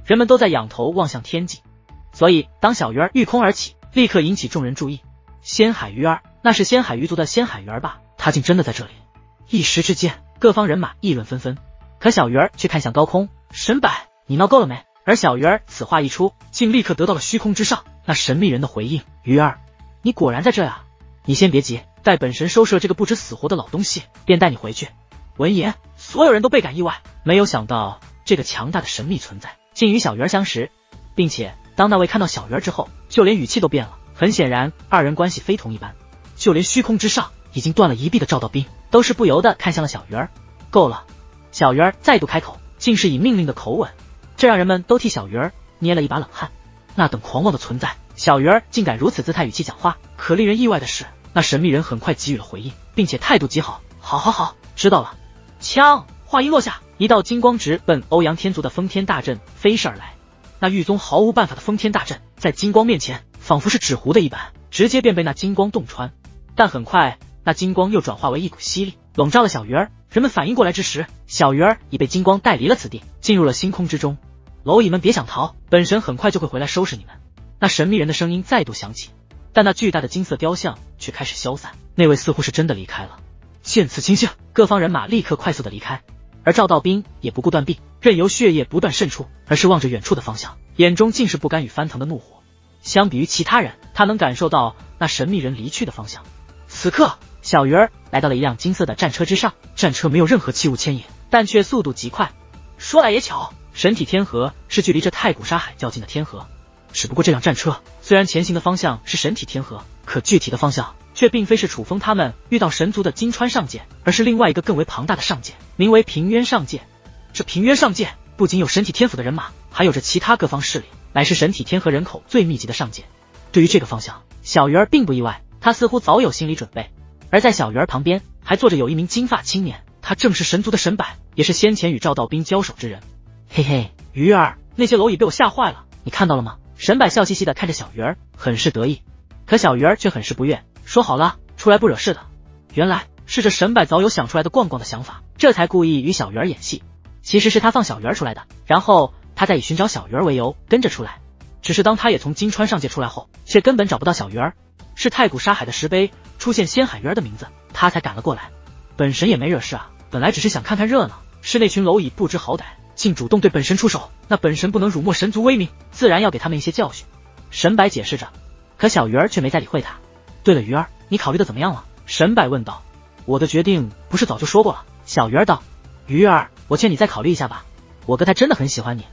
人们都在仰头望向天际，所以当小鱼儿御空而起，立刻引起众人注意。仙海鱼儿，那是仙海鱼族的仙海鱼儿吧？他竟真的在这里！一时之间，各方人马议论纷纷。可小鱼儿却看向高空，神柏，你闹够了没？而小鱼儿此话一出，竟立刻得到了虚空之上那神秘人的回应：鱼儿，你果然在这呀！你先别急，待本神收拾了这个不知死活的老东西，便带你回去。闻言，所有人都倍感意外，没有想到这个强大的神秘存在竟与小鱼儿相识，并且当那位看到小鱼儿之后，就连语气都变了。很显然，二人关系非同一般。就连虚空之上已经断了一臂的赵道斌，都是不由得看向了小鱼儿。够了！小鱼儿再度开口，竟是以命令的口吻，这让人们都替小鱼儿捏了一把冷汗。那等狂妄的存在，小鱼儿竟敢如此姿态语气讲话。可令人意外的是，那神秘人很快给予了回应，并且态度极好。好，知道了。枪！话音落下，一道金光直奔欧阳天族的封天大阵飞射而来。那狱宗毫无办法的封天大阵，在金光面前仿佛是纸糊的一般，直接便被那金光洞穿。但很快，那金光又转化为一股吸力，笼罩了小鱼儿。人们反应过来之时，小鱼儿已被金光带离了此地，进入了星空之中。蝼蚁们别想逃，本神很快就会回来收拾你们。那神秘人的声音再度响起，但那巨大的金色雕像却开始消散。那位似乎是真的离开了。见此情形，各方人马立刻快速的离开。而赵道斌也不顾断臂，任由血液不断渗出，而是望着远处的方向，眼中尽是不甘与翻腾的怒火。相比于其他人，他能感受到那神秘人离去的方向。此刻，小鱼儿来到了一辆金色的战车之上，战车没有任何器物牵引，但却速度极快。说来也巧，神体天河是距离这太古沙海较近的天河，只不过这辆战车虽然前行的方向是神体天河，可具体的方向却并非是楚风他们遇到神族的金川上界，而是另外一个更为庞大的上界，名为平渊上界。这平渊上界不仅有神体天府的人马，还有着其他各方势力，乃是神体天河人口最密集的上界。对于这个方向，小鱼儿并不意外，他似乎早有心理准备。而在小鱼儿旁边还坐着有一名金发青年，他正是神族的神柏，也是先前与赵道斌交手之人。嘿嘿，鱼儿，那些蝼蚁被我吓坏了，你看到了吗？神柏笑嘻嘻地看着小鱼儿，很是得意。可小鱼儿却很是不悦，说好了出来不惹事的。原来是这神柏早有想出来的逛逛的想法，这才故意与小鱼儿演戏。其实是他放小鱼儿出来的，然后他再以寻找小鱼儿为由跟着出来。只是当他也从金川上界出来后，却根本找不到小鱼儿。是太古沙海的石碑出现仙海鱼儿的名字，他才赶了过来。本神也没惹事啊，本来只是想看看热闹，是那群蝼蚁不知好歹，竟主动对本神出手，那本神不能辱没神族威名，自然要给他们一些教训。神柏解释着，可小鱼儿却没再理会他。对了，鱼儿，你考虑的怎么样了？神柏问道。我的决定不是早就说过了？小鱼儿道。鱼儿，我劝你再考虑一下吧，我哥他真的很喜欢你。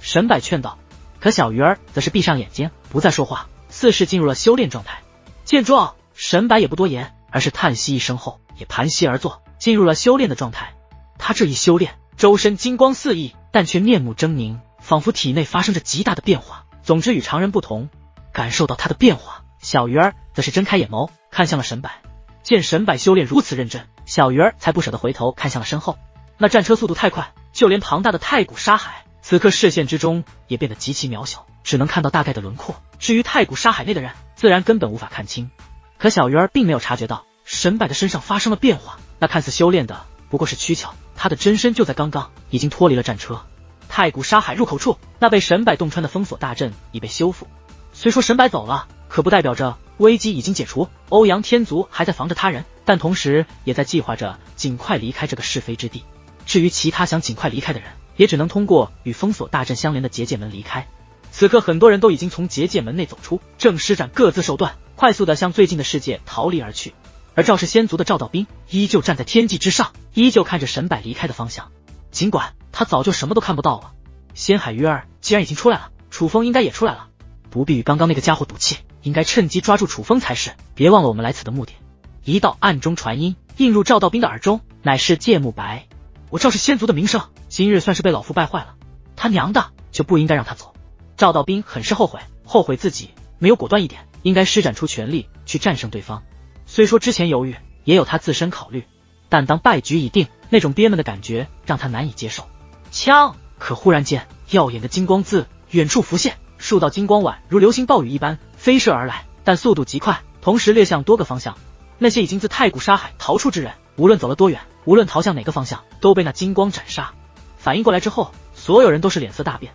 神柏劝道。可小鱼儿则是闭上眼睛，不再说话，似是进入了修炼状态。见状，神柏也不多言，而是叹息一声后，也盘膝而坐，进入了修炼的状态。他这一修炼，周身金光四溢，但却面目狰狞，仿佛体内发生着极大的变化。总之与常人不同。感受到他的变化，小鱼儿则是睁开眼眸，看向了神柏。见神柏修炼如此认真，小鱼儿才不舍得回头看向了身后。那战车速度太快，就连庞大的太古沙海此刻视线之中也变得极其渺小，只能看到大概的轮廓。至于太古沙海内的人，自然根本无法看清。可小鱼儿并没有察觉到神柏的身上发生了变化，那看似修炼的不过是躯壳，他的真身就在刚刚已经脱离了战车。太古沙海入口处，那被神柏洞穿的封锁大阵已被修复。虽说神柏走了，可不代表着危机已经解除。欧阳天族还在防着他人，但同时也在计划着尽快离开这个是非之地。至于其他想尽快离开的人，也只能通过与封锁大阵相连的结界门离开。此刻很多人都已经从结界门内走出，正施展各自手段，快速地向最近的世界逃离而去。而赵氏仙族的赵道斌依旧站在天际之上，依旧看着神柏离开的方向，尽管他早就什么都看不到了。仙海鱼儿既然已经出来了，楚风应该也出来了，不必与刚刚那个家伙赌气，应该趁机抓住楚风才是。别忘了我们来此的目的。一道暗中传音映入赵道斌的耳中，乃是芥木白。我赵氏仙族的名声，今日算是被老夫败坏了，他娘的就不应该让他走。赵道斌很是后悔自己没有果断一点，应该施展出全力去战胜对方。虽说之前犹豫也有他自身考虑，但当败局已定，那种憋闷的感觉让他难以接受。枪！可忽然间，耀眼的金光自远处浮现，数道金光碗如流星暴雨一般飞射而来，但速度极快，同时掠向多个方向。那些已经自太古沙海逃出之人，无论走了多远，无论逃向哪个方向，都被那金光斩杀。反应过来之后，所有人都是脸色大变。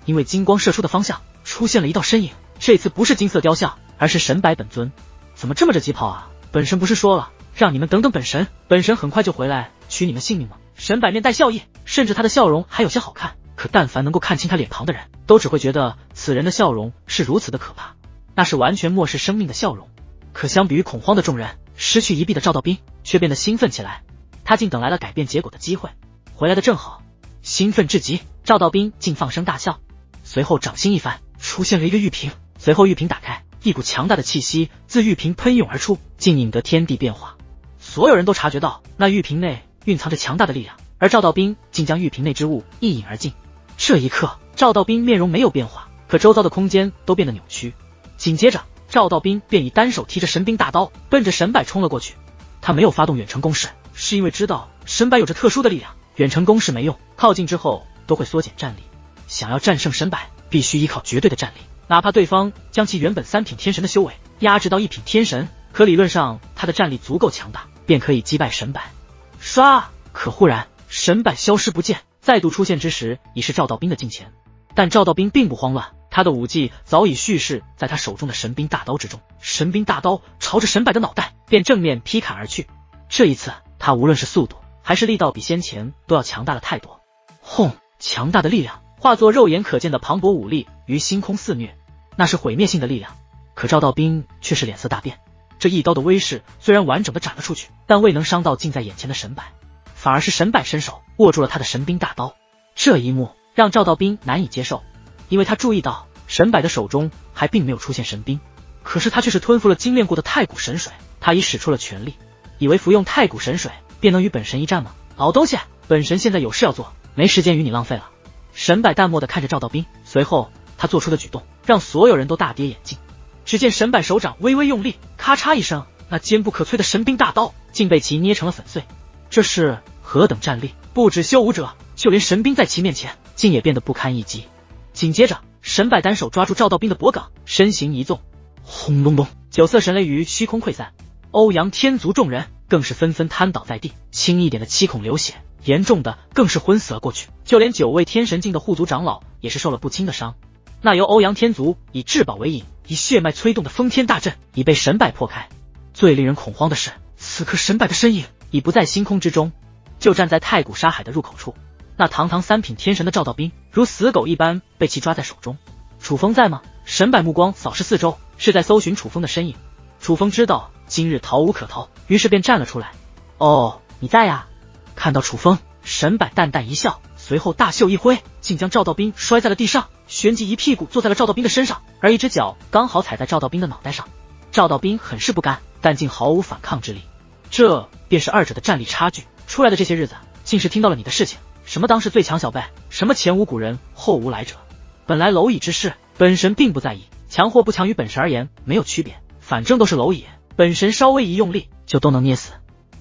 因为金光射出的方向出现了一道身影，这次不是金色雕像，而是神柏本尊。怎么这么着急跑啊？本神不是说了让你们等等本神，本神很快就回来取你们性命吗？神柏面带笑意，甚至他的笑容还有些好看，可但凡能够看清他脸庞的人，都只会觉得此人的笑容是如此的可怕，那是完全漠视生命的笑容。可相比于恐慌的众人，失去一臂的赵道斌却变得兴奋起来，他竟等来了改变结果的机会，回来的正好。兴奋至极，赵道斌竟放声大笑，随后掌心一翻，出现了一个玉瓶，随后玉瓶打开，一股强大的气息自玉瓶喷涌而出，竟引得天地变化。所有人都察觉到那玉瓶内蕴藏着强大的力量，而赵道斌竟将玉瓶内之物一饮而尽。这一刻，赵道斌面容没有变化，可周遭的空间都变得扭曲。紧接着，赵道斌便以单手提着神兵大刀奔着神柏冲了过去。他没有发动远程攻势，是因为知道神柏有着特殊的力量，远程攻势没用，靠近之后都会缩减战力。想要战胜神柏，必须依靠绝对的战力，哪怕对方将其原本3品天神的修为压制到1品天神，可理论上他的战力足够强大，便可以击败神柏。唰！可忽然神柏消失不见，再度出现之时已是赵道斌的近前。但赵道斌并不慌乱，他的武技早已蓄势在他手中的神兵大刀之中，神兵大刀朝着神柏的脑袋便正面劈砍而去。这一次他无论是速度还是力道比先前都要强大了太多。轰！强大的力量化作肉眼可见的磅礴武力于星空肆虐，那是毁灭性的力量。可赵道斌却是脸色大变，这一刀的威势虽然完整的斩了出去，但未能伤到近在眼前的神柏，反而是神柏伸手握住了他的神兵大刀。这一幕让赵道斌难以接受，因为他注意到神柏的手中还并没有出现神兵，可是他却是吞服了精炼过的太古神水。他已使出了全力，以为服用太古神水便能与本神一战吗？老东西，本神现在有事要做，没时间与你浪费了。神柏淡漠地看着赵道斌，随后他做出的举动让所有人都大跌眼镜。只见神柏手掌微微用力，咔嚓一声，那坚不可摧的神兵大刀竟被其捏成了粉碎。这是何等战力？不止修武者，就连神兵在其面前竟也变得不堪一击。紧接着，神柏单手抓住赵道斌的脖颈，身形一纵，轰隆隆，9色神雷于虚空溃散。欧阳天族众人更是纷纷瘫倒在地，轻一点的7孔流血，严重的更是昏死了过去。就连9位天神境的护族长老也是受了不轻的伤。那由欧阳天族以至宝为引，以血脉催动的封天大阵已被神柏破开。最令人恐慌的是，此刻神柏的身影已不在星空之中，就站在太古沙海的入口处。那堂堂3品天神的赵道斌如死狗一般被其抓在手中。楚风在吗？神柏目光扫视四周，是在搜寻楚风的身影。楚风知道今日逃无可逃，于是便站了出来。哦，你在呀？看到楚风，神柏淡淡一笑，随后大袖一挥，竟将赵道斌摔在了地上，旋即一屁股坐在了赵道斌的身上，而一只脚刚好踩在赵道斌的脑袋上。赵道斌很是不甘，但竟毫无反抗之力。这便是二者的战力差距。出来的这些日子，竟是听到了你的事情，什么当世最强小辈，什么前无古人后无来者。本来蝼蚁之事，本神并不在意，强或不强于本神而言没有区别，反正都是蝼蚁，本神稍微一用力就都能捏死。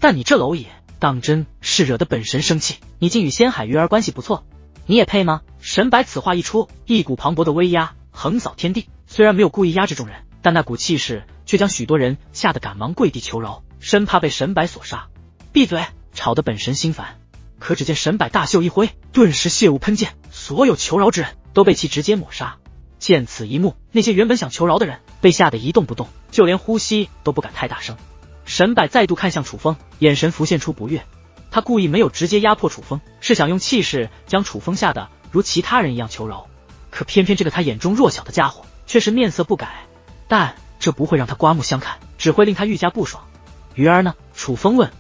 但你这蝼蚁，当真是惹得本神生气。你竟与仙海鱼儿关系不错，你也配吗？神柏此话一出，一股磅礴的威压横扫天地，虽然没有故意压制众人，但那股气势却将许多人吓得赶忙跪地求饶，生怕被神柏所杀。闭嘴！吵得本神心烦。可只见神柏大袖一挥，顿时血雾喷溅，所有求饶之人都被其直接抹杀。见此一幕，那些原本想求饶的人被吓得一动不动，就连呼吸都不敢太大声。神柏再度看向楚风，眼神浮现出不悦。他故意没有直接压迫楚风，是想用气势将楚风吓得如其他人一样求饶。可偏偏这个他眼中弱小的家伙却是面色不改，但这不会让他刮目相看，只会令他愈加不爽。鱼儿呢？楚风问。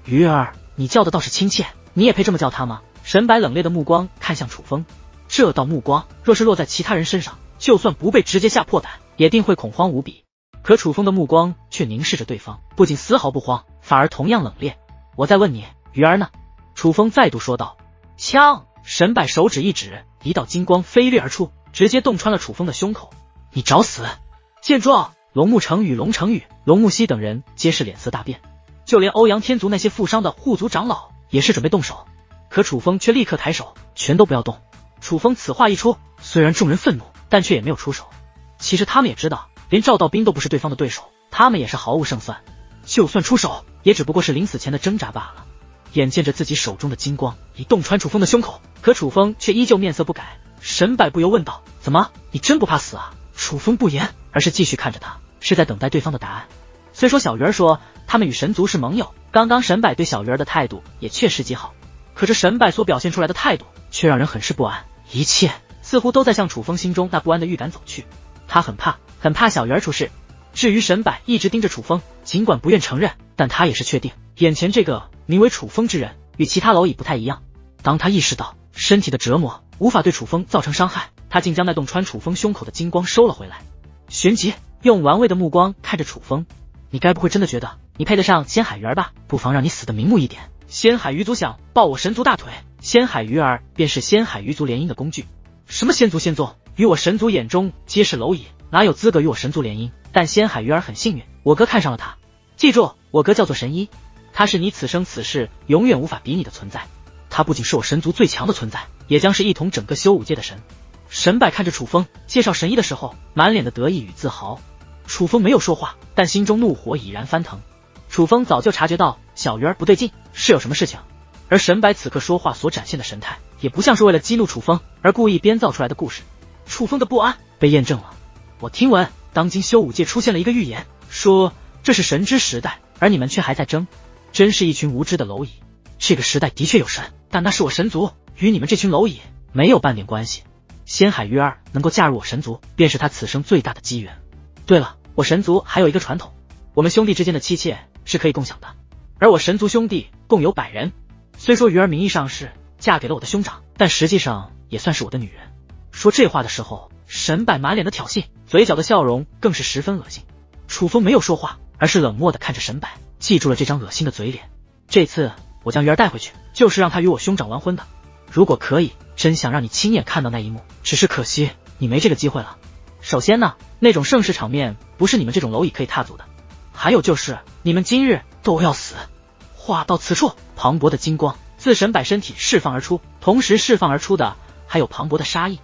鱼儿，你叫的倒是亲切，你也配这么叫他吗？神柏冷冽的目光看向楚风，这道目光若是落在其他人身上，就算不被直接吓破胆，也定会恐慌无比。可楚风的目光却凝视着对方，不仅丝毫不慌，反而同样冷冽。我再问你，鱼儿呢？楚风再度说道。枪！神柏手指一指，一道金光飞掠而出，直接洞穿了楚风的胸口。你找死！见状，龙木成宇、龙成宇、龙木熙等人皆是脸色大变，就连欧阳天族那些负伤的护族长老也是准备动手。可楚风却立刻抬手，全都不要动。楚风此话一出，虽然众人愤怒，但却也没有出手。其实他们也知道，连赵道斌都不是对方的对手，他们也是毫无胜算。就算出手，也只不过是临死前的挣扎罢了。眼见着自己手中的金光已洞穿楚风的胸口，可楚风却依旧面色不改，沈柏不由问道：“怎么，你真不怕死啊？”楚风不言，而是继续看着他，是在等待对方的答案。虽说小鱼儿说他们与神族是盟友，刚刚沈柏对小鱼儿的态度也确实极好，可是沈柏所表现出来的态度却让人很是不安，一切似乎都在向楚风心中那不安的预感走去。他很怕小鱼儿出事。至于沈柏一直盯着楚风，尽管不愿承认，但他也是确定，眼前这个名为楚风之人与其他蝼蚁不太一样。当他意识到身体的折磨无法对楚风造成伤害，他竟将那洞穿楚风胸口的金光收了回来，旋即用玩味的目光看着楚风：“你该不会真的觉得你配得上仙海鱼儿吧？不妨让你死的瞑目一点。”仙海鱼族想抱我神族大腿，仙海鱼儿便是仙海鱼族联姻的工具。什么仙族仙宗，与我神族眼中皆是蝼蚁，哪有资格与我神族联姻？但仙海鱼儿很幸运，我哥看上了他。记住，我哥叫做神医，他是你此生此世永远无法比拟的存在。他不仅是我神族最强的存在，也将是一统整个修武界的神。沈柏看着楚风介绍神医的时候，满脸的得意与自豪。楚风没有说话，但心中怒火已然翻腾。楚风早就察觉到小鱼儿不对劲，是有什么事情。而沈柏此刻说话所展现的神态，也不像是为了激怒楚风而故意编造出来的故事。楚风的不安被验证了。我听闻当今修武界出现了一个预言，说这是神之时代，而你们却还在争，真是一群无知的蝼蚁。这个时代的确有神，但那是我神族，与你们这群蝼蚁没有半点关系。仙海鱼儿能够嫁入我神族，便是他此生最大的机缘。对了，我神族还有一个传统，我们兄弟之间的妻妾是可以共享的，而我神族兄弟共有100人。虽说鱼儿名义上是嫁给了我的兄长，但实际上也算是我的女人。说这话的时候，沈柏满脸的挑衅，嘴角的笑容更是十分恶心。楚风没有说话，而是冷漠地看着沈柏，记住了这张恶心的嘴脸。这次我将鱼儿带回去，就是让他与我兄长完婚的。如果可以，真想让你亲眼看到那一幕，只是可惜你没这个机会了。首先呢，那种盛世场面不是你们这种蝼蚁可以踏足的，还有就是你们今日都要死。话到此处，磅礴的金光自沈柏身体释放而出，同时释放而出的还有磅礴的杀意。